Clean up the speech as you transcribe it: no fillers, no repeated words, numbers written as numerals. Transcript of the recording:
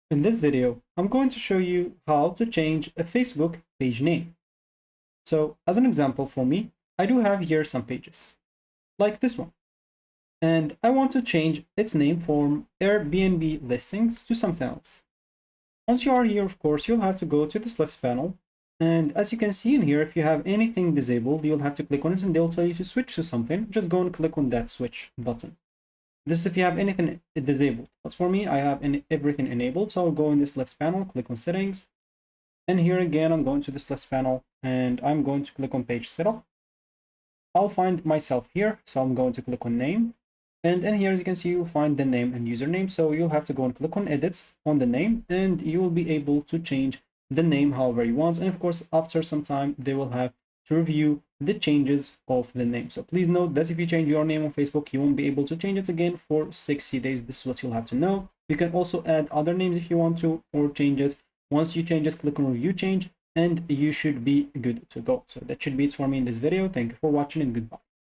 In this video, I'm going to show you how to change a Facebook page name. So as an example for me, I do have here some pages, like this one. And I want to change its name from Airbnb listings to something else. Once you are here, of course, you'll have to go to this left panel. And as you can see in here, if you have anything disabled, you'll have to click on it and they'll tell you to switch to something. Just go and click on that switch button. This is if you have anything disabled. But for me, I have everything enabled. So I'll go in this left panel, click on settings. And here again, I'm going to this left panel and I'm going to click on page setup. I'll find myself here. So I'm going to click on name. And in here, as you can see, you'll find the name and username. So you'll have to go and click on edits on the name and you will be able to change the name however you want. And of course, after some time, they will have to review the changes of the name. So please note that if you change your name on Facebook, you won't be able to change it again for 60 days. This is what you'll have to know. You can also add other names if you want to, or changes. Once you change, just click on review change and you should be good to go. So that should be it for me in this video. Thank you for watching and goodbye.